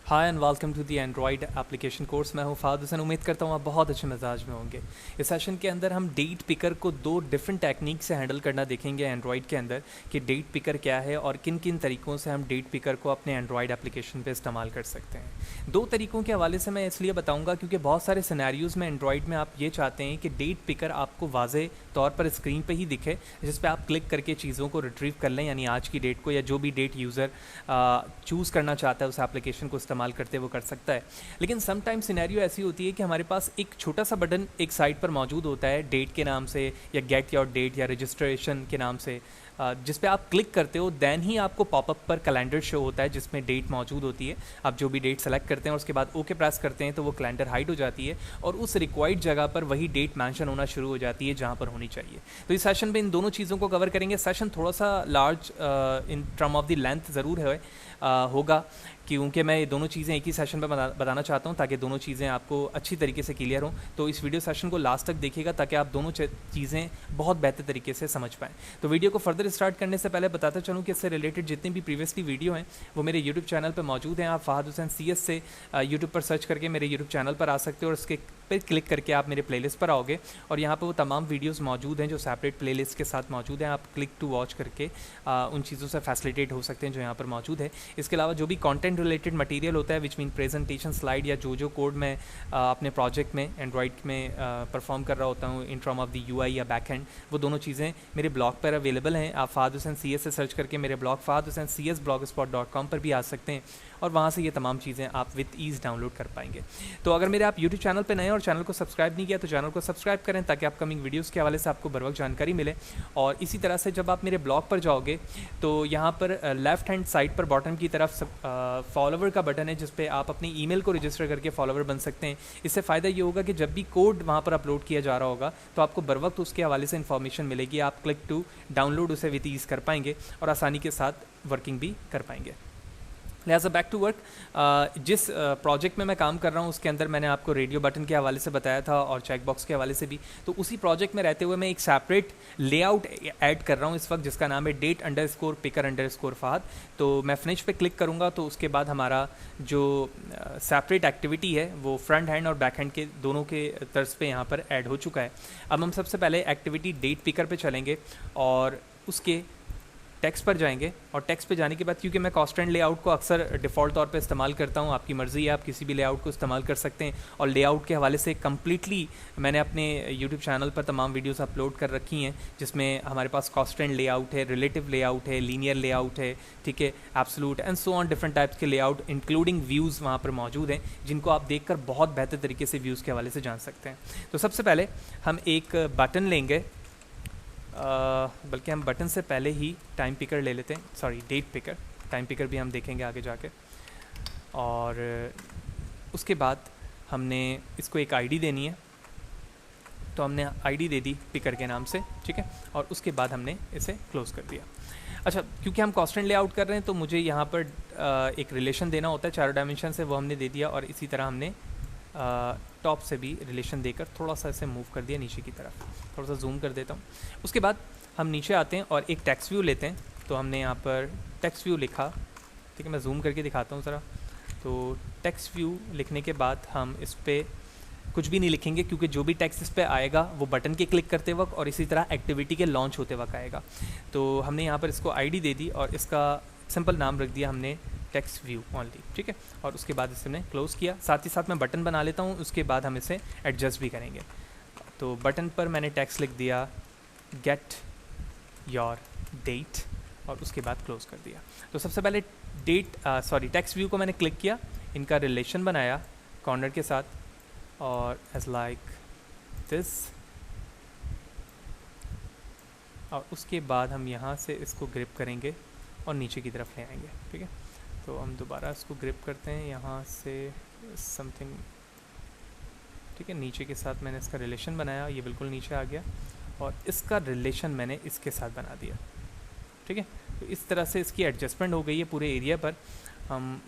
Hi and welcome to the android application course. मैं हूं फ़ाद हुसैन। उम्मीद करता हूं आप बहुत अच्छे मिजाज में होंगे। इस सेशन के अंदर हम डेट पिकर को दो डिफरेंट टेक्निक से हैंडल करना देखेंगे एंड्रॉयड के अंदर कि डेट पिकर क्या है और किन किन तरीक़ों से हम डेट पिकर को अपने एंड्रॉयड एप्लीकेशन पे इस्तेमाल कर सकते हैं। दो तरीक़ों के हवाले से मैं इसलिए बताऊँगा क्योंकि बहुत सारे सिनेरियोज़ में एंड्रॉयड में आप ये चाहते हैं कि डेट पिकर आपको वाज़े तौर पर स्क्रीन पर ही दिखे, जिस पर आप क्लिक करके चीज़ों को रिट्रीव कर लें, यानी आज की डेट को या जो भी डेट यूज़र चूज़ करना चाहता है उस एप्लीकेशन को इस्तेमाल करते वो कर सकता है। लेकिन सम टाइम सिनेरियो ऐसी होती है कि हमारे पास एक छोटा सा बटन एक साइट पर मौजूद होता है डेट के नाम से या गेट योर डेट या रजिस्ट्रेशन के नाम से, जिस पे आप क्लिक करते हो दैन ही आपको पॉपअप पर कैलेंडर शो होता है जिसमें डेट मौजूद होती है। आप जो भी डेट सेलेक्ट करते हैं और उसके बाद ओके प्रेस करते हैं तो वो कैलेंडर हाइड हो जाती है और उस रिक्वायर्ड जगह पर वही डेट मेंशन होना शुरू हो जाती है जहाँ पर होनी चाहिए। तो इस सेशन में इन दोनों चीज़ों को कवर करेंगे। सेशन थोड़ा सा large in term of the length ज़रूर है होगा क्योंकि मैं ये दोनों चीज़ें एक ही सेशन में बताना चाहता हूँ ताकि दोनों चीज़ें आपको अच्छी तरीके से क्लियर हों। तो इस वीडियो सेशन को लास्ट तक देखिएगा ताकि आप दोनों चीज़ें बहुत बेहतर तरीके से समझ पाएँ। तो वीडियो को फर्दर स्टार्ट करने से पहले बताता चलूँ कि इससे रिलेटेड जितनी भी प्रीवियसली वीडियो हैं वो मेरे यूट्यूब चैनल पर मौजूद हैं। आप फ़ाहद हुसैन CS से यूट्यूब पर सर्च करके मेरे यूट्यूब चैनल पर आ सकते हो और उसके पर क्लिक करके आप मेरे प्लेलिस्ट पर आओगे और यहाँ पर वो तमाम वीडियोज़ मौजूद हैं जो सेपरेट प्लेलिस्ट के साथ मौजूद हैं। आप क्लिक टू वॉच करके उन चीज़ों से फैसिलिटेट हो सकते हैं जो यहाँ पर मौजूद है। इसके अलावा जो भी कंटेंट रिलेटेड मटेरियल होता है विच मीन प्रेजेंटेशन स्लाइड या जो कोड मैं अपने प्रोजेक्ट में एंड्रॉयड में परफॉर्म कर रहा होता हूँ in term of the UI या बैक एंड, वो दोनों चीज़ें मेरे ब्लॉग पर अवेलेबल हैं। आप फ़ाहद हुसैन CS से सर्च करके मेरे ब्लॉग fahadhusaincs.blogspot.com पर भी आ सकते हैं और वहाँ से ये तमाम चीज़ें आप विद ईज़ डाउनलोड कर पाएंगे। तो अगर मेरे आप यूट्यूब चैनल पर नए और चैनल को सब्सक्राइब नहीं किया तो चैनल को सब्सक्राइब करें ताकि अपकमिंग वीडियोज़ के हवाले से आपको बर वक्त जानकारी मिले। और इसी तरह से जब आप मेरे ब्लॉग पर जाओगे तो यहाँ पर लेफ़्ट हैंड साइड पर बॉटम की तरफ फॉलोवर का बटन है जिस पे आप अपनी ईमेल को रजिस्टर करके फॉलोवर बन सकते हैं। इससे फ़ायदा ये होगा कि जब भी कोड वहाँ पर अपलोड किया जा रहा होगा तो आपको बर वक्त उसके हवाले से इन्फॉर्मेशन मिलेगी। आप क्लिक टू डाउनलोड उसे विद ईज़ कर पाएंगे और आसानी के साथ वर्किंग भी कर पाएंगे। लिहाजा बैक टू वर्क, जिस प्रोजेक्ट में मैं काम कर रहा हूँ उसके अंदर मैंने आपको रेडियो बटन के हवाले से बताया था और चेक बॉक्स के हवाले से भी। तो उसी प्रोजेक्ट में रहते हुए मैं एक सेपरेट लेआउट ऐड कर रहा हूँ इस वक्त जिसका नाम है date_picker_fahad। तो मैं फिनिश पे क्लिक करूँगा तो उसके बाद हमारा जो सेपरेट एक्टिविटी है वो फ्रंट हैंड और बैक हैंड के दोनों के तर्ज पे यहाँ पर ऐड हो चुका है। अब हम सबसे पहले एक्टिविटी डेट पिकर पे चलेंगे और उसके टेक्स्ट पर जाएंगे और टेक्स्ट पे जाने के बाद क्योंकि मैं कॉन्स्टेंट लेआउट को अक्सर डिफ़ॉल्ट तौर पे इस्तेमाल करता हूँ, आपकी मर्ज़ी है आप किसी भी लेआउट को इस्तेमाल कर सकते हैं। और लेआउट के हवाले से कम्प्लीटली मैंने अपने यूट्यूब चैनल पर तमाम वीडियोस अपलोड कर रखी हैं जिसमें हमारे पास कॉन्स्टेंट लेआउट है, रिलेटिव लेआउट है, लीनियर लेआउट है, ठीक है, absolute and so on different types के लेआउट इंक्लूडिंग व्यूज़ वहाँ पर मौजूद हैं जिनको आप देख कर बहुत बेहतर तरीके से व्यूज़ के हवाले से जान सकते हैं। तो सबसे पहले हम एक बटन लेंगे, बल्कि हम बटन से पहले ही टाइम पिकर ले लेते हैं, sorry date picker. Time picker भी हम देखेंगे आगे जाके। और उसके बाद हमने इसको एक आईडी देनी है तो हमने आईडी दे दी पिकर के नाम से, ठीक है, और उसके बाद हमने इसे क्लोज़ कर दिया। अच्छा, क्योंकि हम कॉन्स्टेंट लेआउट कर रहे हैं तो मुझे यहाँ पर एक रिलेशन देना होता है 4 डायमेंशन से, वो हमने दे दिया और इसी तरह हमने टॉप से भी रिलेशन देकर थोड़ा सा इसे मूव कर दिया नीचे की तरफ। थोड़ा सा जूम कर देता हूँ। उसके बाद हम नीचे आते हैं और एक टेक्स्ट व्यू लेते हैं। तो हमने यहाँ पर टेक्स्ट व्यू लिखा, ठीक है, मैं जूम करके दिखाता हूँ ज़रा। तो टेक्स्ट व्यू लिखने के बाद हम इस पर कुछ भी नहीं लिखेंगे क्योंकि जो भी टेक्स्ट इस पर आएगा वो बटन के क्लिक करते वक्त और इसी तरह एक्टिविटी के लॉन्च होते वक्त आएगा। तो हमने यहाँ पर इसको आईडी दे दी और इसका सिंपल नाम रख दिया हमने टेक्स्ट व्यू ओनली, ठीक है, और उसके बाद इसे हमने क्लोज़ किया। साथ ही साथ मैं बटन बना लेता हूँ, उसके बाद हम इसे एडजस्ट भी करेंगे। तो बटन पर मैंने टेक्स्ट लिख दिया गेट योर डेट और उसके बाद क्लोज़ कर दिया। तो सबसे पहले टेक्स्ट व्यू को मैंने क्लिक किया, इनका रिलेशन बनाया कॉर्नर के साथ और एज लाइक दिस, और उसके बाद हम यहाँ से इसको ग्रिप करेंगे और नीचे की तरफ ले आएंगे, ठीक है। तो हम दोबारा इसको ग्रिप करते हैं यहाँ से समथिंग, ठीक है, नीचे के साथ मैंने इसका रिलेशन बनाया, ये बिल्कुल नीचे आ गया और इसका रिलेशन मैंने इसके साथ बना दिया, ठीक है। तो इस तरह से इसकी एडजस्टमेंट हो गई है पूरे एरिया पर। हम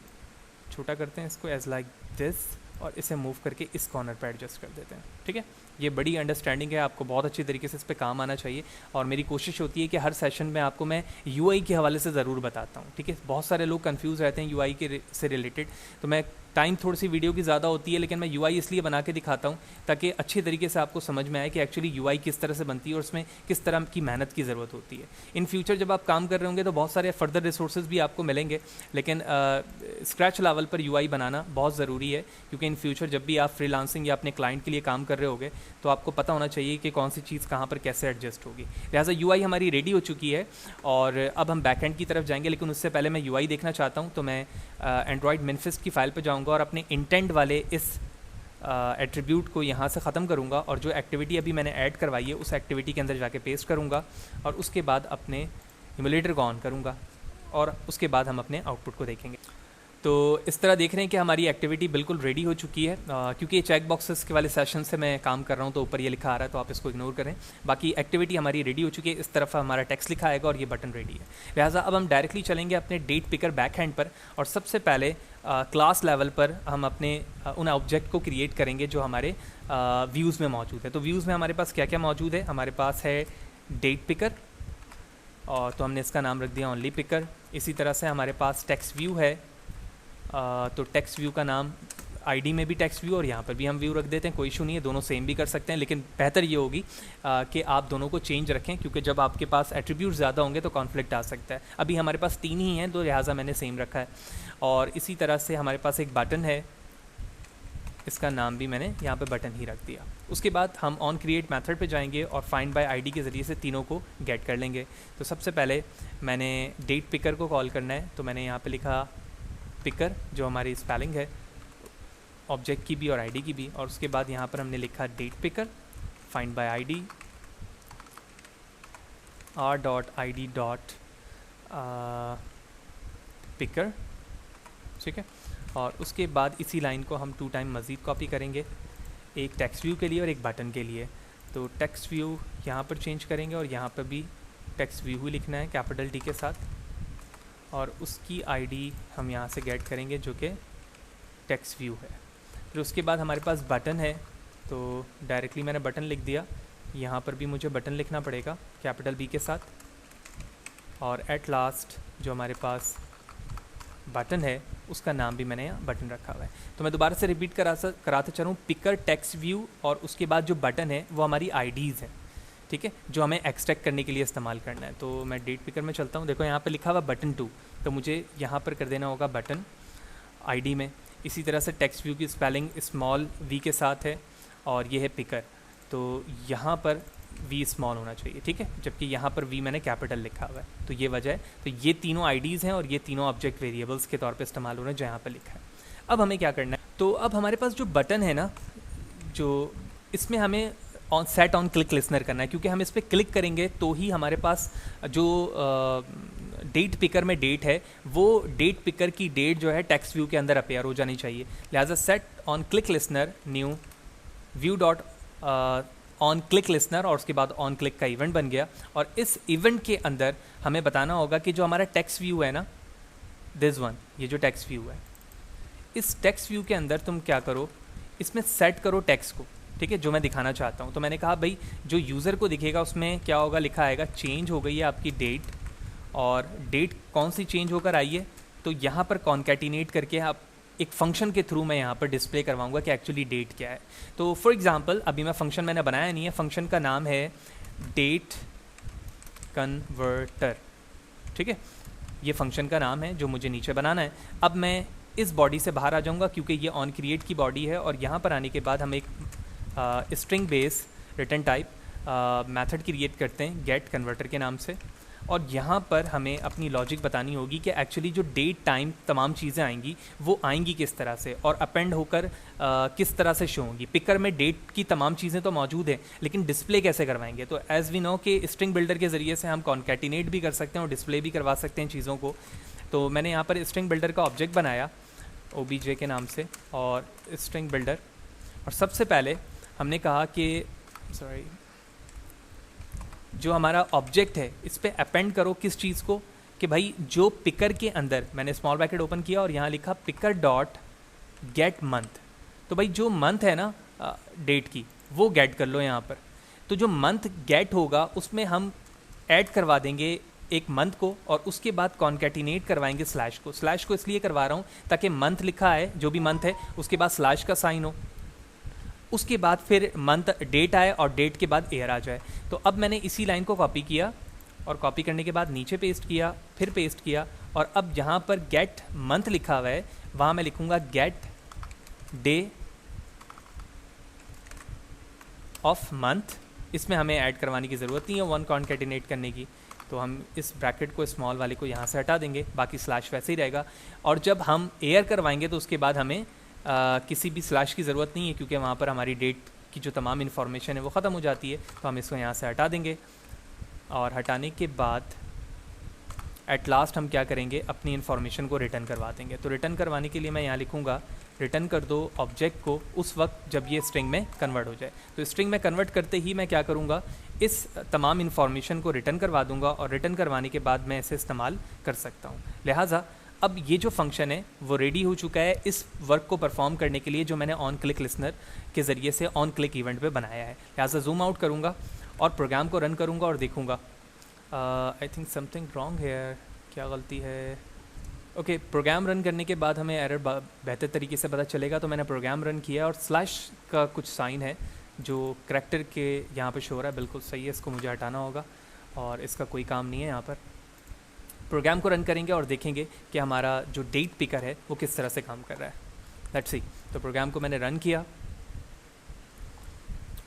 छोटा करते हैं इसको एज लाइक दिस और इसे मूव करके इस कॉर्नर पर एडजस्ट कर देते हैं। ठीक है, ये बड़ी अंडरस्टैंडिंग है, आपको बहुत अच्छी तरीके से इस पर काम आना चाहिए। और मेरी कोशिश होती है कि हर सेशन में आपको मैं यूआई के हवाले से ज़रूर बताता हूँ। ठीक है, बहुत सारे लोग कंफ्यूज रहते हैं यूआई के से रिलेटेड, तो मैं टाइम थोड़ी सी वीडियो की ज़्यादा होती है, लेकिन मैं यूआई इसलिए बना के दिखाता हूँ ताकि अच्छी तरीके से आपको समझ में आए कि एक्चुअली यूआई किस तरह से बनती है और उसमें किस तरह की मेहनत की ज़रूरत होती है। इन फ्यूचर जब आप काम कर रहे होंगे तो बहुत सारे फर्दर रिसोर्सेज भी आपको मिलेंगे, लेकिन स्क्रैच लेवल पर यूआई बनाना बहुत ज़रूरी है, क्योंकि इन फ्यूचर जब भी आप फ्रीलांसिंग या अपने क्लाइंट के लिए काम कर रहे होगे तो आपको पता होना चाहिए कि कौन सी चीज़ कहाँ पर कैसे एडजस्ट होगी। लिहाजा यूआई हमारी रेडी हो चुकी है और अब हम बैकएंड की तरफ जाएंगे, लेकिन उससे पहले मैं यूआई देखना चाहता हूँ। तो मैं एंड्रॉयड मिनफिस्ट की फ़ाइल पर जाऊँगा और अपने इंटेंट वाले इस एट्रीब्यूट को यहाँ से ख़त्म करूँगा और जो एक्टिविटी अभी मैंने ऐड करवाई है उस एक्टिविटी के अंदर जाके पेस्ट करूँगा और उसके बाद अपने इम्यूलेटर को ऑन करूँगा और उसके बाद हम अपने आउटपुट को देखेंगे। तो इस तरह देख रहे हैं कि हमारी एक्टिविटी बिल्कुल रेडी हो चुकी है। क्योंकि ये चेक बॉक्सेस के वाले सेशन से मैं काम कर रहा हूँ तो ऊपर ये लिखा आ रहा है, तो आप इसको इग्नोर करें। बाकी एक्टिविटी हमारी रेडी हो चुकी है, इस तरफ हमारा टेक्स्ट लिखा आएगा और ये बटन रेडी है। लिहाजा अब हम डायरेक्टली चलेंगे अपने डेट पिकर बैक हैंड पर और सबसे पहले क्लास लेवल पर हम अपने उन ऑब्जेक्ट को क्रिएट करेंगे जो हमारे व्यूज़ में मौजूद है। तो व्यूज़ में हमारे पास क्या क्या मौजूद है, हमारे पास है डेट पिकर और तो हमने इसका नाम रख दिया ओनली पिकर। इसी तरह से हमारे पास टेक्स्ट व्यू है, तो टेक्स्ट व्यू का नाम आईडी में भी टेक्स्ट व्यू और यहाँ पर भी हम व्यू रख देते हैं, कोई इशू नहीं है, दोनों सेम भी कर सकते हैं, लेकिन बेहतर ये होगी कि आप दोनों को चेंज रखें, क्योंकि जब आपके पास एट्रीब्यूट ज़्यादा होंगे तो कॉन्फ्लिक्ट आ सकता है। अभी हमारे पास 3 ही हैं तो लिहाजा मैंने सेम रखा है। और इसी तरह से हमारे पास एक बटन है, इसका नाम भी मैंने यहाँ पे बटन ही रख दिया। उसके बाद हम ऑन क्रिएट मेथड पे जाएंगे और फाइंड बाय आईडी के ज़रिए से तीनों को गेट कर लेंगे। तो सबसे पहले मैंने डेट पिकर को कॉल करना है, तो मैंने यहाँ पे लिखा पिकर, जो हमारी स्पेलिंग है ऑब्जेक्ट की भी और आईडी की भी, और उसके बाद यहाँ पर हमने लिखा date picker find by ID r.id. Picker. ठीक है, और उसके बाद इसी लाइन को हम 2 टाइम मज़ीद कॉपी करेंगे, एक टेक्स्ट व्यू के लिए और एक बटन के लिए। तो टेक्स्ट व्यू यहाँ पर चेंज करेंगे और यहाँ पर भी टेक्स्ट व्यू ही लिखना है कैपिटल टी के साथ, और उसकी आईडी हम यहाँ से गेट करेंगे जो कि टेक्स्ट व्यू है। फिर उसके बाद हमारे पास बटन है, तो डायरेक्टली मैंने बटन लिख दिया, यहाँ पर भी मुझे बटन लिखना पड़ेगा कैपिटल बी के साथ, और एट लास्ट जो हमारे पास बटन है उसका नाम भी मैंने यहाँ बटन रखा हुआ है। तो मैं दोबारा से रिपीट कराते चलूँ, पिकर टेक्स्ट व्यू और उसके बाद जो बटन है वो हमारी आईडीज़ हैं। ठीक है, जो हमें एक्सट्रैक्ट करने के लिए इस्तेमाल करना है। तो मैं डेट पिकर में चलता हूँ, देखो यहाँ पे लिखा हुआ बटन 2, तो मुझे यहाँ पर कर देना होगा बटन आईडी में। इसी तरह से टेक्स्ट व्यू की स्पेलिंग स्मॉल वी के साथ है और ये है पिकर, तो यहाँ पर वी स्मॉल होना चाहिए। ठीक है, जबकि यहाँ पर वी मैंने कैपिटल लिखा हुआ है, तो ये वजह है। तो ये तीनों आईडीज़ हैं और ये तीनों ऑब्जेक्ट वेरिएबल्स के तौर पे इस्तेमाल हो रहे हैं जो यहाँ पर लिखा है। अब हमें क्या करना है, तो अब हमारे पास जो बटन है ना, जो इसमें हमें सेट ऑन क्लिक लिसनर करना है, क्योंकि हम इस पर क्लिक करेंगे तो ही हमारे पास जो डेट पिकर में डेट है वो डेट पिकर की डेट जो है टेक्स्ट व्यू के अंदर अपेयर हो जानी चाहिए। लिहाजा set on click listener new view dot on click listener, और उसके बाद ऑन क्लिक का इवेंट बन गया। और इस इवेंट के अंदर हमें बताना होगा कि जो हमारा टेक्स्ट व्यू है ना, दिस वन, ये जो टेक्स्ट व्यू है, इस टेक्स्ट व्यू के अंदर तुम क्या करो, इसमें सेट करो टेक्स्ट को। ठीक है, जो मैं दिखाना चाहता हूँ। तो मैंने कहा भाई जो यूज़र को दिखेगा उसमें क्या होगा, लिखा आएगा चेंज हो गई है आपकी डेट, और डेट कौन सी चेंज होकर आई है, तो यहाँ पर कॉन्कैटिनेट करके आप एक फंक्शन के थ्रू मैं यहाँ पर डिस्प्ले करवाऊँगा कि एक्चुअली डेट क्या है। तो फॉर एग्जांपल अभी मैं फंक्शन मैंने बनाया नहीं है, फंक्शन का नाम है डेट कन्वर्टर। ठीक है, ये फंक्शन का नाम है जो मुझे नीचे बनाना है। अब मैं इस बॉडी से बाहर आ जाऊँगा क्योंकि ये ऑन क्रिएट की बॉडी है, और यहाँ पर आने के बाद हम एक string base return type method create करते हैं गेट कन्वर्टर के नाम से, और यहाँ पर हमें अपनी लॉजिक बतानी होगी कि एक्चुअली जो डेट टाइम तमाम चीज़ें आएंगी वो आएंगी किस तरह से और अपेंड होकर किस तरह से शो होंगी। पिकर में डेट की तमाम चीज़ें तो मौजूद हैं, लेकिन डिस्प्ले कैसे करवाएंगे। तो एज़ वी नो कि स्ट्रिंग बिल्डर के ज़रिए से हम कॉन्कैटिनेट भी कर सकते हैं और डिस्प्ले भी करवा सकते हैं चीज़ों को। तो मैंने यहाँ पर स्ट्रिंग बिल्डर का ऑब्जेक्ट बनाया OBJ के नाम से, और स्ट्रिंग बिल्डर, और सबसे पहले हमने कहा कि जो हमारा ऑब्जेक्ट है इस पर अपेंड करो किस चीज़ को, कि भाई जो पिकर के अंदर मैंने स्मॉल ब्रैकेट ओपन किया और यहाँ लिखा पिकर डॉट गेट मंथ। तो भाई जो मंथ है ना डेट की, वो गेट कर लो यहाँ पर। तो जो मंथ गेट होगा उसमें हम ऐड करवा देंगे एक मंथ को, और उसके बाद कॉन्कैटिनेट करवाएंगे स्लैश को। स्लैश को इसलिए करवा रहा हूँ ताकि मंथ लिखा है, जो भी मंथ है, उसके बाद स्लैश का साइन हो, उसके बाद फिर मंथ डेट आए और डेट के बाद ईयर आ जाए। तो अब मैंने इसी लाइन को कॉपी किया, और कॉपी करने के बाद नीचे पेस्ट किया, फिर पेस्ट किया, और अब जहाँ पर गेट मंथ लिखा हुआ है वहाँ मैं लिखूँगा गेट डे ऑफ मंथ। इसमें हमें ऐड करवाने की ज़रूरत नहीं है वन कॉन्कैटिनेट करने की, तो हम इस ब्रैकेट को, स्मॉल वाले को यहाँ से हटा देंगे, बाकी स्लैश वैसे ही रहेगा। और जब हम एयर करवाएंगे तो उसके बाद हमें किसी भी स्लैश की ज़रूरत नहीं है, क्योंकि वहाँ पर हमारी डेट की जो तमाम इन्फॉर्मेशन है वो ख़त्म हो जाती है। तो हम इसको यहाँ से हटा देंगे, और हटाने के बाद एट लास्ट हम क्या करेंगे, अपनी इन्फॉर्मेशन को रिटर्न करवा देंगे। तो रिटर्न करवाने के लिए मैं यहाँ लिखूँगा रिटर्न कर दो ऑब्जेक्ट को उस वक्त जब ये स्ट्रिंग में कन्वर्ट हो जाए। तो स्ट्रिंग में कन्वर्ट करते ही मैं क्या करूँगा, इस तमाम इन्फॉर्मेशन को रिटर्न करवा दूँगा, और रिटर्न करवाने के बाद मैं इसे इस्तेमाल कर सकता हूँ। लिहाजा अब ये जो फंक्शन है वो रेडी हो चुका है इस वर्क को परफॉर्म करने के लिए, जो मैंने ऑन क्लिक लिसनर के ज़रिए से ऑन क्लिक इवेंट पे बनाया है। लिहाजा जूम आउट करूँगा और प्रोग्राम को रन करूँगा और देखूँगा। I think something wrong hair, क्या गलती है। ओके, प्रोग्राम रन करने के बाद हमें एरर बेहतर तरीके से पता चलेगा। तो मैंने प्रोग्राम रन किया और स्लैश का कुछ साइन है जो करैक्टर के यहाँ पे शो हो रहा है, बिल्कुल सही है, इसको मुझे हटाना होगा, और इसका कोई काम नहीं है यहाँ पर। प्रोग्राम को रन करेंगे और देखेंगे कि हमारा जो डेट पिकर है वो किस तरह से काम कर रहा है। Let's see. तो प्रोग्राम को मैंने रन किया,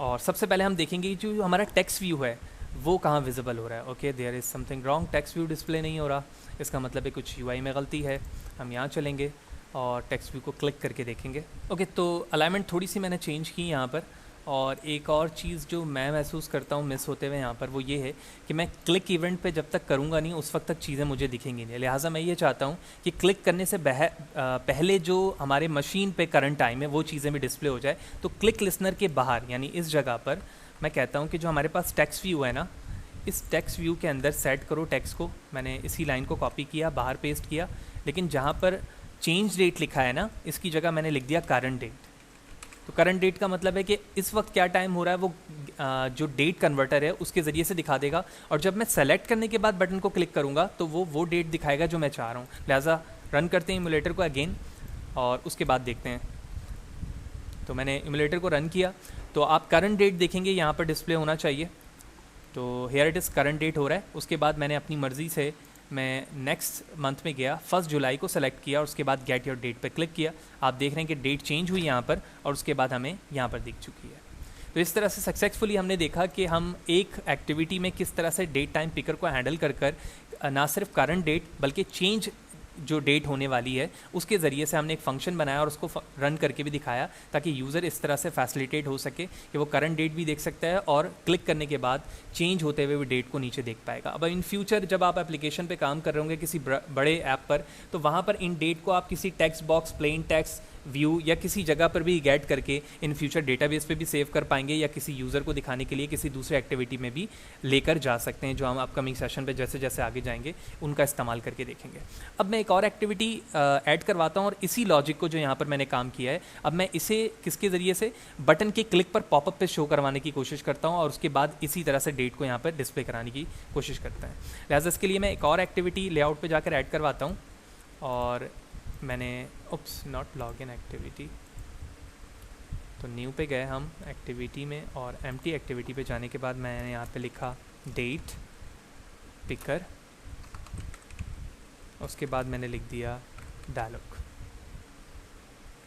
और सबसे पहले हम देखेंगे जो हमारा टेक्स्ट व्यू है वो कहाँ विजिबल हो रहा है। Okay, there is something wrong, text view display नहीं हो रहा, इसका मतलब है कुछ यूआई में गलती है। हम यहाँ चलेंगे और टेक्स्ट व्यू को क्लिक करके देखेंगे। ओके, तो अलाइनमेंट थोड़ी सी मैंने चेंज की यहाँ पर, और एक और चीज़ जो मैं महसूस करता हूँ मिस होते हुए यहाँ पर वो ये है कि मैं क्लिक इवेंट पे जब तक करूँगा नहीं उस वक्त तक चीज़ें मुझे दिखेंगी नहीं। लिहाजा मैं ये चाहता हूँ कि क्लिक करने से पहले जो हमारे मशीन पे करंट टाइम है वो चीज़ें भी डिस्प्ले हो जाए। तो क्लिक लिसनर के बाहर, यानी इस जगह पर मैं कहता हूँ कि जो हमारे पास टेक्स्ट व्यू है ना, इस टेक्स्ट व्यू के अंदर सेट करो टेक्स्ट को। मैंने इसी लाइन को कॉपी किया, बाहर पेस्ट किया, लेकिन जहाँ पर चेंज डेट लिखा है ना, इसकी जगह मैंने लिख दिया करंट डेट। तो करंट डेट का मतलब है कि इस वक्त क्या टाइम हो रहा है वो जो डेट कन्वर्टर है उसके ज़रिए से दिखा देगा, और जब मैं सेलेक्ट करने के बाद बटन को क्लिक करूँगा तो वो डेट दिखाएगा जो मैं चाह रहा हूँ। लिहाजा रन करते हैं इम्यूलेटर को अगेन, और उसके बाद देखते हैं। तो मैंने इम्यूलेटर को रन किया, तो आप करंट डेट देखेंगे यहाँ पर डिस्प्ले होना चाहिए। तो here it is current date हो रहा है। उसके बाद मैंने अपनी मर्ज़ी से मैं नेक्स्ट मंथ में गया, 1 जुलाई को सेलेक्ट किया, और उसके बाद गेट योर डेट पर क्लिक किया। आप देख रहे हैं कि डेट चेंज हुई यहाँ पर, और उसके बाद हमें यहाँ पर दिख चुकी है। तो इस तरह से सक्सेसफुली हमने देखा कि हम एक एक्टिविटी में किस तरह से डेट टाइम पिकर को हैंडल कर ना सिर्फ करंट डेट बल्कि चेंज जो डेट होने वाली है उसके ज़रिए से हमने एक फ़ंक्शन बनाया और उसको रन करके भी दिखाया, ताकि यूज़र इस तरह से फैसिलिटेट हो सके कि वो करंट डेट भी देख सकता है और क्लिक करने के बाद चेंज होते हुए भी डेट को नीचे देख पाएगा। अब इन फ्यूचर जब आप एप्लीकेशन पे काम कर रहे होंगे किसी बड़े ऐप पर, तो वहाँ पर इन डेट को आप किसी text box, plain text view या किसी जगह पर भी गेट करके इन फ्यूचर डेटाबेस पे भी सेव कर पाएंगे, या किसी यूज़र को दिखाने के लिए किसी दूसरे एक्टिविटी में भी लेकर जा सकते हैं, जो हम अपकमिंग सेशन पे जैसे जैसे आगे जाएंगे उनका इस्तेमाल करके देखेंगे। अब मैं एक और एक्टिविटी ऐड करवाता हूँ, और इसी लॉजिक को जो यहाँ पर मैंने काम किया है, अब मैं इसे किसके ज़रिए से बटन के क्लिक पर पॉपअप पे शो करवाने की कोशिश करता हूँ, और उसके बाद इसी तरह से डेट को यहाँ पर डिस्प्ले कराने की कोशिश करता है। लिहाजा इसके लिए मैं एक और एक्टिविटी लेआउट पर जाकर ऐड करवाता हूँ, और मैंने नॉट लॉग इन एक्टिविटी, तो न्यू पे गए हम एक्टिविटी में, और एम्प्टी एक्टिविटी पे जाने के बाद मैंने यहाँ पे लिखा डेट पिकर, उसके बाद मैंने लिख दिया डायलॉग।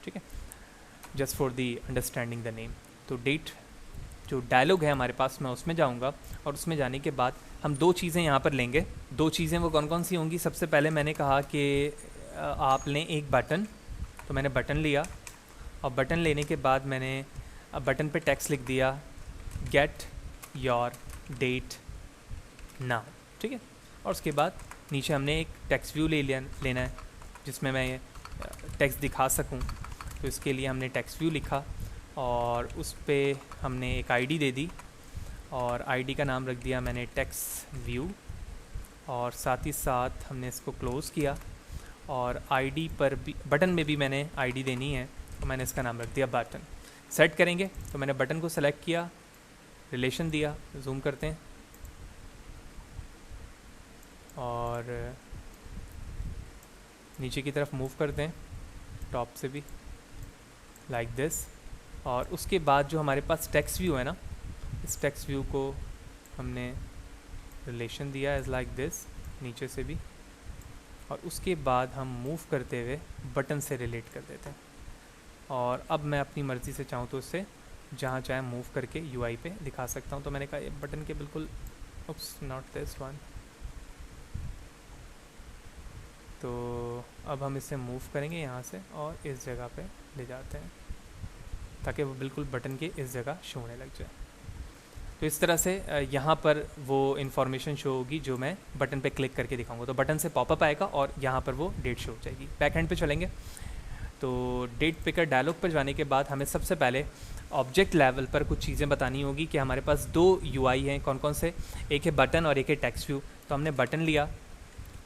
ठीक है, just for the understanding the name. तो डेट जो डायलॉग है हमारे पास, मैं उसमें जाऊँगा, और उसमें जाने के बाद हम दो चीज़ें यहाँ पर लेंगे। दो चीज़ें वो कौन कौन सी होंगी? सबसे पहले मैंने कहा कि आप लें एक बटन, तो मैंने बटन लिया, और बटन लेने के बाद मैंने बटन पे टेक्स्ट लिख दिया गेट योर डेट नाउ। ठीक है, और उसके बाद नीचे हमने एक टेक्स्ट व्यू लेना है जिसमें मैं टेक्स्ट दिखा सकूं। तो इसके लिए हमने टेक्स्ट व्यू लिखा, और उस पर हमने एक आईडी दे दी, और आईडी का नाम रख दिया मैंने टेक्स्ट व्यू, और साथ ही साथ हमने इसको क्लोज़ किया। और आईडी पर भी, बटन में भी मैंने आईडी देनी है तो मैंने इसका नाम रख दिया बटन। सेट करेंगे तो मैंने बटन को सेलेक्ट किया, रिलेशन दिया, जूम करते हैं और नीचे की तरफ मूव करते हैं टॉप से भी लाइक दिस। और उसके बाद जो हमारे पास टेक्स्ट व्यू है ना, इस टेक्स्ट व्यू को हमने रिलेशन दिया एज लाइक दिस नीचे से भी, और उसके बाद हम मूव करते हुए बटन से रिलेट कर देते हैं। और अब मैं अपनी मर्ज़ी से चाहूँ तो इससे जहाँ चाहे मूव करके यूआई पे दिखा सकता हूँ। तो मैंने कहा ये बटन के बिल्कुल, उप्स नॉट दिस वन, तो अब हम इसे मूव करेंगे यहाँ से और इस जगह पे ले जाते हैं ताकि वो बिल्कुल बटन के इस जगह शो होने लग जाए। तो इस तरह से यहाँ पर वो इन्फॉर्मेशन शो होगी जो मैं बटन पे क्लिक करके दिखाऊंगा। तो बटन से पॉपअप आएगा और यहाँ पर वो डेट शो हो जाएगी। बैक हैंड पे चलेंगे तो डेट पिकर डायलॉग पर जाने के बाद हमें सबसे पहले ऑब्जेक्ट लेवल पर कुछ चीज़ें बतानी होगी कि हमारे पास दो यूआई हैं, कौन कौन से, एक है बटन और एक है टेक्स्ट व्यू। तो हमने बटन लिया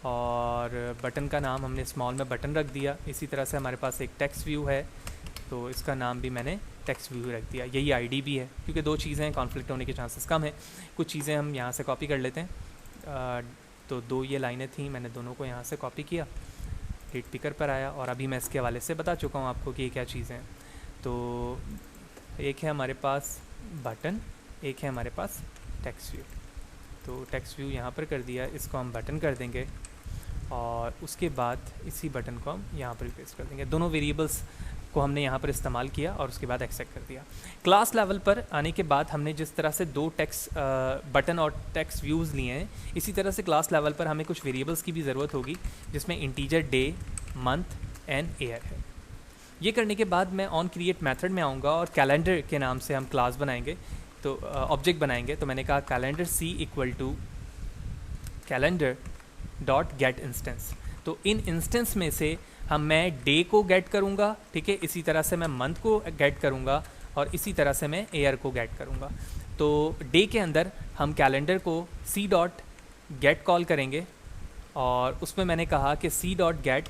और बटन का नाम हमने स्मॉल में बटन रख दिया। इसी तरह से हमारे पास एक टेक्स्ट व्यू है तो इसका नाम भी मैंने टेक्स्ट व्यू रख दिया। यही आईडी भी है क्योंकि दो चीज़ें हैं, कॉन्फ्लिक्ट होने के चांसेस कम है। कुछ चीज़ें हम यहाँ से कॉपी कर लेते हैं। तो दो ये लाइनें थी, मैंने दोनों को यहाँ से कॉपी किया, डेट पिकर पर आया और अभी मैं इसके हवाले से बता चुका हूँ आपको कि ये क्या चीज़ें हैं। तो एक है हमारे पास बटन, एक है हमारे पास टेक्स्ट व्यू। तो टेक्स्ट व्यू यहाँ पर कर दिया, इसको हम बटन कर देंगे और उसके बाद इसी बटन को हम यहाँ पर पेस्ट कर देंगे। दोनों वेरिएबल्स को हमने यहाँ पर इस्तेमाल किया और उसके बाद एक्सेप्ट कर दिया। क्लास लेवल पर आने के बाद हमने जिस तरह से दो टेक्स्ट बटन और टेक्स्ट व्यूज़ लिए हैं, इसी तरह से क्लास लेवल पर हमें कुछ वेरिएबल्स की भी ज़रूरत होगी जिसमें integer day, month and year है। ये करने के बाद मैं ऑन क्रिएट मेथड में आऊँगा और कैलेंडर के नाम से हम क्लास बनाएंगे, तो ऑब्जेक्ट बनाएंगे। तो मैंने कहा calendar C equal to calendar dot get instance. तो इन इंस्टेंस में से मैं डे को गेट करूँगा, ठीक है, इसी तरह से मैं मंथ को गेट करूँगा और इसी तरह से मैं ईयर को गेट करूँगा। तो डे के अंदर हम कैलेंडर को सी डॉट गेट कॉल करेंगे और उसमें मैंने कहा कि सी डॉट गेट,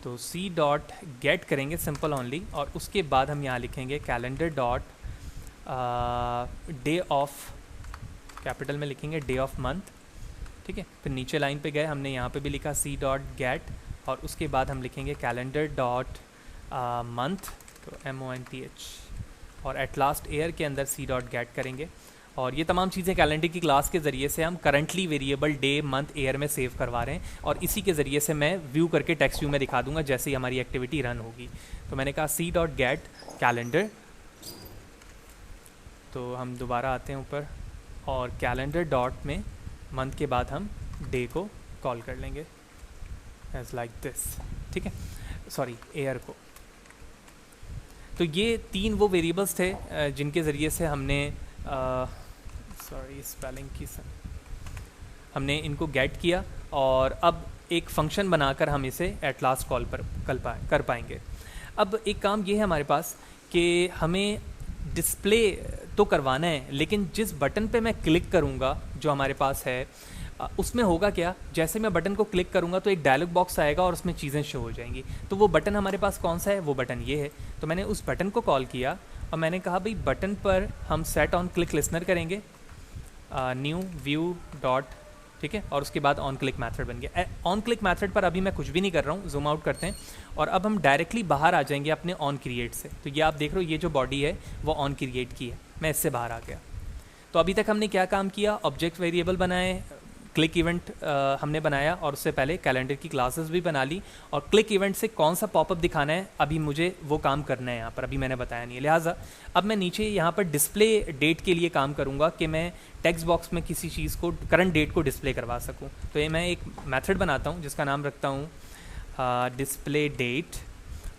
तो सी डॉट गेट करेंगे सिंपल ओनली और उसके बाद हम यहाँ लिखेंगे calendar dot day of, capital में लिखेंगे डे ऑफ मंथ, ठीक है। फिर नीचे लाइन पे गए, हमने यहाँ पे भी लिखा सी डॉट गेट और उसके बाद हम लिखेंगे कैलेंडर डॉट मंथ, तो MONTH, और एट लास्ट ईयर के अंदर सी डॉट गेट करेंगे। और ये तमाम चीज़ें कैलेंडर की क्लास के ज़रिए से हम currently variable day, month, year में सेव करवा रहे हैं और इसी के ज़रिए से मैं व्यू करके टेक्स्ट व्यू में दिखा दूंगा जैसे ही हमारी एक्टिविटी रन होगी। तो मैंने कहा सी डॉट गेट कैलेंडर, तो हम दोबारा आते हैं ऊपर और कैलेंडर डॉट में मंथ के बाद हम डे को कॉल कर लेंगे एज लाइक दिस, ठीक है, सॉरी ईयर को। तो ये तीन वो वेरिएबल्स थे जिनके ज़रिए से हमने सॉरी स्पेलिंग की हमने इनको गेट किया और अब एक फंक्शन बनाकर हम इसे एट लास्ट कॉल पर कर पाएंगे। अब एक काम ये है हमारे पास कि हमें डिस्प्ले तो करवाना है, लेकिन जिस बटन पे मैं क्लिक करूँगा जो हमारे पास है उसमें होगा क्या, जैसे मैं बटन को क्लिक करूँगा तो एक डायलॉग बॉक्स आएगा और उसमें चीज़ें शो हो जाएंगी। तो वो बटन हमारे पास कौन सा है, वो बटन ये है। तो मैंने उस बटन को कॉल किया और मैंने कहा भाई बटन पर हम सेट ऑन क्लिक लिसनर करेंगे, न्यू व्यू डॉट, ठीक है, और उसके बाद ऑन क्लिक मैथड बन गया। ऑन क्लिक मैथड पर अभी मैं कुछ भी नहीं कर रहा हूँ, जूम आउट करते हैं और अब हम डायरेक्टली बाहर आ जाएंगे अपने ऑन क्रिएट से। तो ये आप देख रहे हो, ये जो बॉडी है वो ऑन क्रिएट की है, मैं इससे बाहर आ गया। तो अभी तक हमने क्या काम किया, ऑब्जेक्ट वेरिएबल बनाए, क्लिक इवेंट हमने बनाया और उससे पहले कैलेंडर की क्लासेस भी बना ली और क्लिक इवेंट से कौन सा पॉपअप दिखाना है अभी मुझे वो काम करना है यहाँ पर, अभी मैंने बताया नहीं है। लिहाजा अब मैं नीचे यहाँ पर डिस्प्ले डेट के लिए काम करूँगा कि मैं टेक्स्ट बॉक्स में किसी चीज़ को, करंट डेट को डिस्प्ले करवा सकूँ। तो ये मैं एक मेथड बनाता हूँ जिसका नाम रखता हूँ डिस्प्ले डेट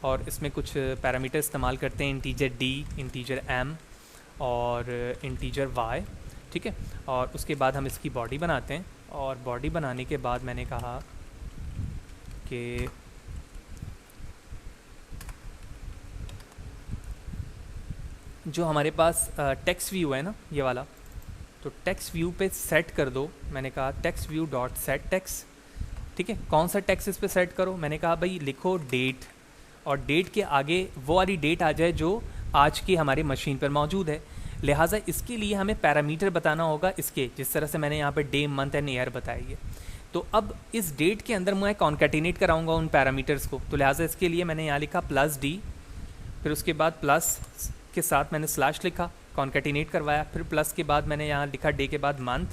और इसमें कुछ पैरामीटर इस्तेमाल करते हैं, इंटीजर डी, इंटीजर एम और इंटीजर वाई, ठीक है। और उसके बाद हम इसकी बॉडी बनाते हैं और बॉडी बनाने के बाद मैंने कहा कि जो हमारे पास टेक्स्ट व्यू है ना ये वाला, तो टेक्स्ट व्यू पे सेट कर दो। मैंने कहा text view dot set text, ठीक है। कौन सा टेक्स्ट इस पे सेट करो, मैंने कहा भाई लिखो डेट और डेट के आगे वो वाली डेट आ जाए जो आज की हमारे मशीन पर मौजूद है। लिहाजा इसके लिए हमें पैरामीटर बताना होगा इसके, जिस तरह से मैंने यहाँ पे डे मंथ एंड ईयर बताई है। तो अब इस डेट के अंदर मैं कॉन्कैटिनेट कराऊंगा उन पैरामीटर्स को, तो लिहाजा इसके लिए मैंने यहाँ लिखा प्लस डी, फिर उसके बाद प्लस के साथ मैंने स्लैश लिखा, कॉन्कैटिनेट करवाया, फिर प्लस के बाद मैंने यहाँ लिखा डे के बाद मंथ,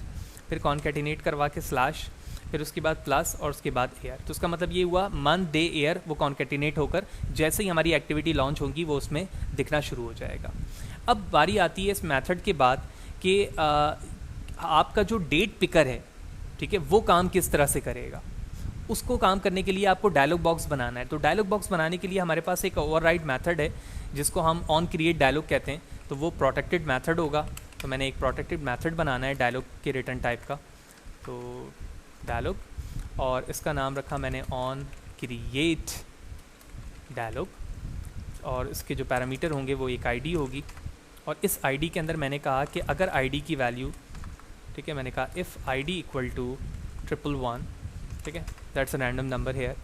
फिर कॉन्कैटिनेट करवा के स्लैश, फिर उसके बाद प्लस और उसके बाद ईयर। तो उसका मतलब ये हुआ मंथ डे ईयर वो कॉन्कैटिनेट होकर जैसे ही हमारी एक्टिविटी लॉन्च होगी वो उसमें दिखना शुरू हो जाएगा। अब बारी आती है इस मेथड के बाद कि आपका जो डेट पिकर है, ठीक है, वो काम किस तरह से करेगा। उसको काम करने के लिए आपको डायलॉग बॉक्स बनाना है। तो डायलॉग बॉक्स बनाने के लिए हमारे पास एक ओवरराइड मेथड है जिसको हम ऑन क्रिएट डायलॉग कहते हैं। तो वो प्रोटेक्टेड मेथड होगा। तो मैंने एक प्रोटेक्टेड मेथड बनाना है डायलॉग के रिटर्न टाइप का, तो डायलॉग, और इसका नाम रखा मैंने ऑन क्रिएट डायलॉग, और इसके जो पैरामीटर होंगे वो एक आईडी होगी, और इस आईडी के अंदर मैंने कहा कि अगर आईडी की वैल्यू, ठीक है, मैंने कहा इफ़ आईडी इक्वल टू 111, ठीक है, that's a random number here,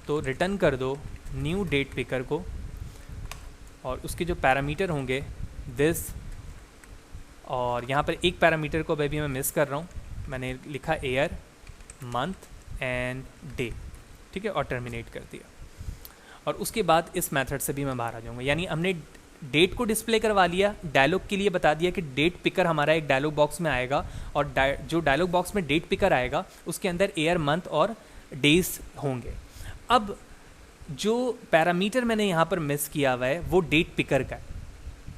तो रिटर्न कर दो न्यू डेट पिकर को, और उसके जो पैरामीटर होंगे दिस, और यहाँ पर एक पैरामीटर को अभी मैं मिस कर रहा हूँ, मैंने लिखा ईयर मंथ एंड डे, ठीक है, और टर्मिनेट कर दिया। और उसके बाद इस मेथड से भी मैं बाहर आ जाऊँगा। यानी हमने डेट को डिस्प्ले करवा लिया, डायलॉग के लिए बता दिया कि डेट पिकर हमारा एक डायलॉग बॉक्स में आएगा, और जो डायलॉग बॉक्स में डेट पिकर आएगा उसके अंदर ईयर मंथ और डेज होंगे। अब जो पैरामीटर मैंने यहाँ पर मिस किया हुआ है वो डेट पिकर का है,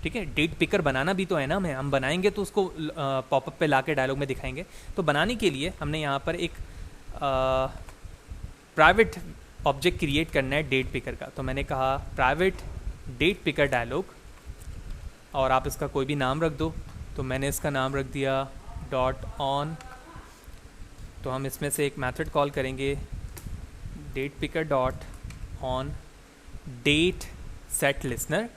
ठीक है। डेट पिकर बनाना भी तो है ना, हम बनाएंगे तो उसको पॉपअप पे ला के डायलॉग में दिखाएंगे। तो बनाने के लिए हमने यहाँ पर एक प्राइवेट ऑब्जेक्ट क्रिएट करना है डेट पिकर का। तो मैंने कहा प्राइवेट डेट पिकर डायलॉग, और आप इसका कोई भी नाम रख दो। तो मैंने इसका नाम रख दिया डॉट ऑन। तो हम इसमें से एक मेथड कॉल करेंगे date picker dot on date set listener,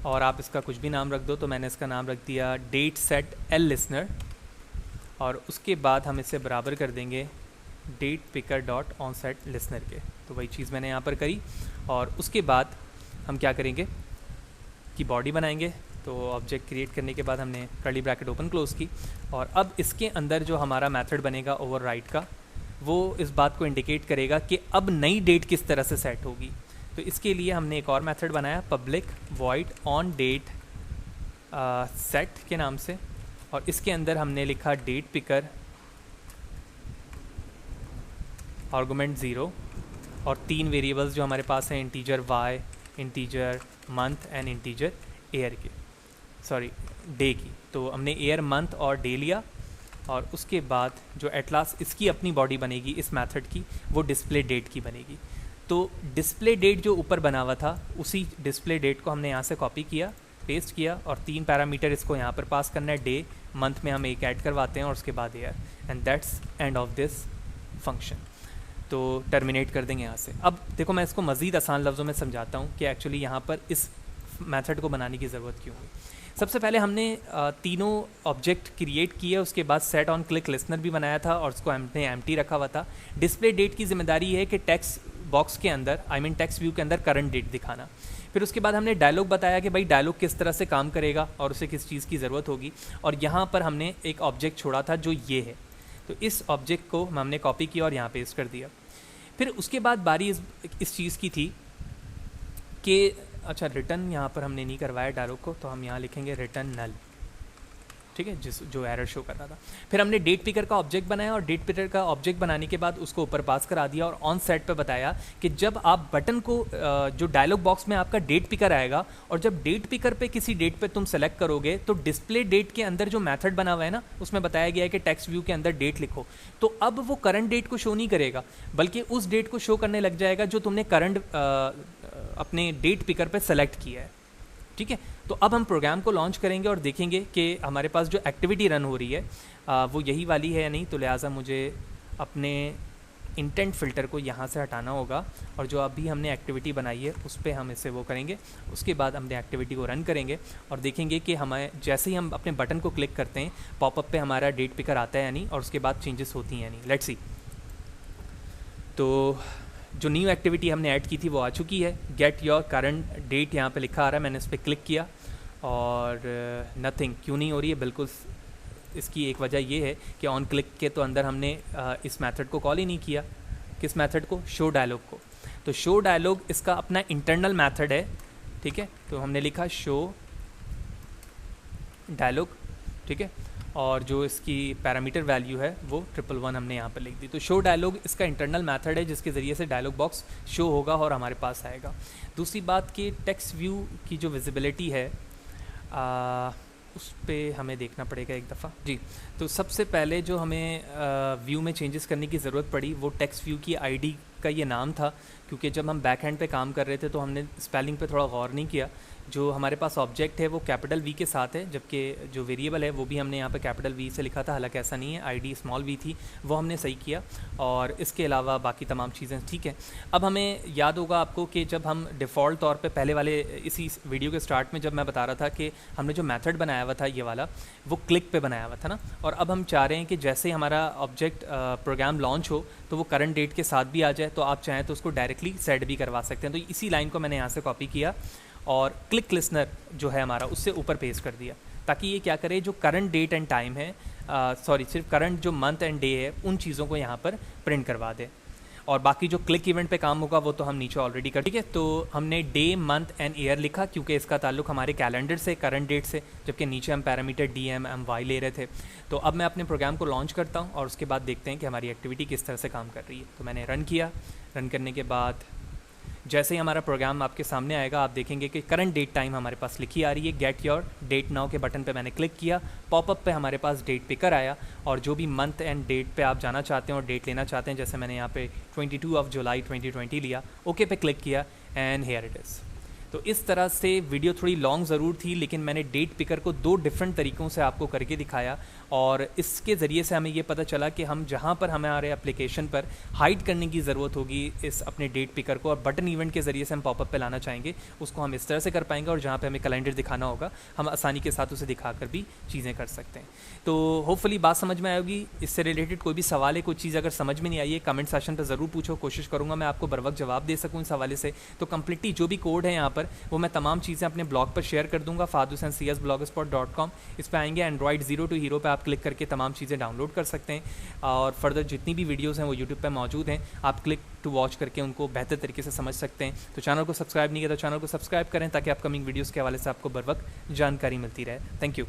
और आप इसका कुछ भी नाम रख दो। तो मैंने इसका नाम रख दिया डेट सेट एल लिसनर, और उसके बाद हम इसे बराबर कर देंगे date picker dot on set listener के। तो वही चीज़ मैंने यहाँ पर करी, और उसके बाद हम क्या करेंगे कि बॉडी बनाएंगे। तो ऑब्जेक्ट क्रिएट करने के बाद हमने कर्ली ब्रैकेट ओपन क्लोज की, और अब इसके अंदर जो हमारा मेथड बनेगा ओवरराइड का, वो इस बात को इंडिकेट करेगा कि अब नई डेट किस तरह से सेट होगी। तो इसके लिए हमने एक और मेथड बनाया public void on date set के नाम से, और इसके अंदर हमने लिखा डेट पिकर आर्गुमेंट 0, और 3 वेरिएबल्स जो हमारे पास हैं integer y, integer month and integer year के, सॉरी डे की। तो हमने ईयर मंथ और डे लिया, और उसके बाद जो एट लास्ट इसकी अपनी बॉडी बनेगी इस मेथड की, वो डिस्प्ले डेट की बनेगी। तो डिस्प्ले डेट जो ऊपर बना हुआ था उसी डिस्प्ले डेट को हमने यहाँ से कॉपी किया, पेस्ट किया, और 3 पैरामीटर इसको यहाँ पर पास करना है। डे मंथ में हम एक ऐड करवाते हैं, और उसके बाद year, and that's end of this function. तो टर्मिनेट कर देंगे यहाँ से। अब देखो मैं इसको मज़ीद आसान लफ्ज़ों में समझाता हूँ कि एक्चुअली यहाँ पर इस मेथड को बनाने की ज़रूरत क्यों हुई। सबसे पहले हमने तीनों ऑब्जेक्ट क्रिएट किए, उसके बाद सेट ऑन क्लिक लिसनर भी बनाया था, और उसको हमने एम्प्टी रखा हुआ था। डिस्प्ले डेट की जिम्मेदारी है कि टेक्स्ट बॉक्स के अंदर, आई मीन टेक्स्ट व्यू के अंदर करंट डेट दिखाना। फिर उसके बाद हमने डायलॉग बताया कि भाई डायलॉग किस तरह से काम करेगा और उसे किस चीज़ की ज़रूरत होगी, और यहाँ पर हमने एक ऑब्जेक्ट छोड़ा था जो ये है। तो इस ऑब्जेक्ट को हमने कॉपी किया और यहाँ पेस्ट कर दिया। फिर उसके बाद बारी इस चीज़ की थी कि अच्छा रिटर्न यहाँ पर हमने नहीं करवाया डायलॉग को, तो हम यहाँ लिखेंगे रिटर्न नल, ठीक है, जो एरर शो कर रहा था। फिर हमने डेट पिकर का ऑब्जेक्ट बनाया, और डेट पिकर का ऑब्जेक्ट बनाने के बाद उसको ऊपर पास करा दिया, और ऑन सेट पे बताया कि जब आप बटन को जो डायलॉग बॉक्स में आपका डेट पिकर आएगा, और जब डेट पिकर पे किसी डेट पे तुम सेलेक्ट करोगे, तो डिस्प्ले डेट के अंदर जो मेथड बना हुआ है ना, उसमें बताया गया है कि टेक्स्ट व्यू के अंदर डेट लिखो। तो अब वो करंट डेट को शो नहीं करेगा, बल्कि उस डेट को शो करने लग जाएगा जो तुमने करंट अपने डेट पिकर पे सेलेक्ट किया है, ठीक है। तो अब हम प्रोग्राम को लॉन्च करेंगे और देखेंगे कि हमारे पास जो एक्टिविटी रन हो रही है वो यही वाली है या नहीं। तो लिहाजा मुझे अपने इंटेंट फ़िल्टर को यहाँ से हटाना होगा, और जो अभी हमने एक्टिविटी बनाई है उस पर हम इसे वो करेंगे। उसके बाद हमने एक्टिविटी को रन करेंगे और देखेंगे कि हमें जैसे ही हम अपने बटन को क्लिक करते हैं पॉपअप पे हमारा डेट पिकर आता है या नहीं, और उसके बाद चेंजेस होती हैं या नहीं। Let's see. तो जो न्यू एक्टिविटी हमने ऐड की थी वो आ चुकी है। गेट योर करंट डेट यहाँ पे लिखा आ रहा है, मैंने इस पर क्लिक किया और नथिंग क्यों नहीं हो रही है, बिल्कुल इसकी एक वजह ये है कि ऑन क्लिक के तो अंदर हमने इस मेथड को कॉल ही नहीं किया। किस मेथड को? शो डायलॉग को। तो शो डायलॉग इसका अपना इंटरनल मेथड है, ठीक है। तो हमने लिखा शो डायलॉग, ठीक है, और जो इसकी पैरामीटर वैल्यू है वो 111 हमने यहाँ पर लिख दी। तो शो डायलॉग इसका इंटरनल मेथड है जिसके ज़रिए से डायलॉग बॉक्स शो होगा और हमारे पास आएगा। दूसरी बात कि टेक्स्ट व्यू की जो विजिबिलिटी है उस पर हमें देखना पड़ेगा एक दफ़ा जी। तो सबसे पहले जो हमें व्यू में चेंजेस करने की ज़रूरत पड़ी वो टेक्स्ट व्यू की आईडी का ये नाम था, क्योंकि जब हम बैक हैंड पे काम कर रहे थे तो हमने स्पेलिंग पे थोड़ा गौर नहीं किया। जो हमारे पास ऑब्जेक्ट है वो कैपिटल वी के साथ है, जबकि जो वेरिएबल है वो भी हमने यहाँ पे कैपिटल वी से लिखा था, हालांकि ऐसा नहीं है, आईडी स्मॉल वी थी, वो हमने सही किया। और इसके अलावा बाकी तमाम चीज़ें ठीक है। अब हमें याद होगा आपको कि जब हम डिफ़ॉल्ट तौर पे पहले वाले इसी वीडियो के स्टार्ट में जब मैं बता रहा था कि हमने जो मेथड बनाया हुआ था ये वाला, वो क्लिक पे बनाया हुआ था ना, और अब हम चाह रहे हैं कि जैसे ही हमारा ऑब्जेक्ट प्रोग्राम लॉन्च हो तो वो करंट डेट के साथ भी आ जाए, तो आप चाहें तो उसको डायरेक्टली सेट भी करवा सकते हैं। तो इसी लाइन को मैंने यहाँ से कॉपी किया और क्लिक लिसनर जो है हमारा उससे ऊपर पेस्ट कर दिया, ताकि ये क्या करे, जो करंट डेट एंड टाइम है, सिर्फ करंट जो मंथ एंड डे है उन चीज़ों को यहाँ पर प्रिंट करवा दे। और बाकी जो क्लिक इवेंट पे काम होगा वो तो हम नीचे ऑलरेडी कर, ठीक है। तो हमने डे मंथ एंड ईयर लिखा क्योंकि इसका ताल्लुक हमारे कैलेंडर से, करंट डेट से, जबकि नीचे हम पैरामीटर DMMY ले रहे थे। तो अब मैं अपने प्रोग्राम को लॉन्च करता हूँ और उसके बाद देखते हैं कि हमारी एक्टिविटी किस तरह से काम कर रही है। तो मैंने रन किया। रन करने के बाद जैसे ही हमारा प्रोग्राम आपके सामने आएगा आप देखेंगे कि करंट डेट टाइम हमारे पास लिखी आ रही है। गेट योर डेट नाउ के बटन पे मैंने क्लिक किया, पॉपअप पे हमारे पास डेट पिकर आया और जो भी मंथ एंड डेट पे आप जाना चाहते हैं और डेट लेना चाहते हैं, जैसे मैंने यहाँ पे 22 जुलाई 2020 लिया, ओके पे क्लिक किया एंड हियर इट इज़। तो इस तरह से वीडियो थोड़ी लॉन्ग ज़रूर थी, लेकिन मैंने डेट पिकर को 2 डिफरेंट तरीक़ों से आपको करके दिखाया और इसके ज़रिए से हमें ये पता चला कि हम जहाँ पर हमारे एप्लीकेशन पर हाइड करने की ज़रूरत होगी इस अपने डेट पिकर को और बटन इवेंट के ज़रिए से हम पॉपअप पे लाना चाहेंगे, उसको हम इस तरह से कर पाएंगे, और जहाँ पे हमें कैलेंडर दिखाना होगा हम आसानी के साथ उसे दिखाकर भी चीज़ें कर सकते हैं। तो होपफुली बात समझ में आएगी। इससे रिलेटेड कोई भी सवाल है, कोई चीज़ अगर समझ में नहीं आई है, कमेंट सेक्शन पर ज़रूर पूछो, कोशिश करूँगा मैं आपको बर वक्त जवाब दे सकूँ इस हवाले से। तो कम्प्लीटली जो भी कोड है यहाँ पर वो मैं तमाम चीज़ें अपने ब्लॉग पर शेयर कर दूँगा, fahadhusseincs.blogspot.com। इस पर आएंगे, एंड्रॉइड 0 to हीरो पर आप क्लिक करके तमाम चीज़ें डाउनलोड कर सकते हैं और फर्दर जितनी भी वीडियोस हैं वो यूट्यूब पे मौजूद हैं, आप क्लिक टू वॉच करके उनको बेहतर तरीके से समझ सकते हैं। तो चैनल को सब्सक्राइब नहीं किया तो चैनल को सब्सक्राइब करें ताकि अपकमिंग वीडियोस के हवाले से आपको बर वक्त जानकारी मिलती रहे। Thank you.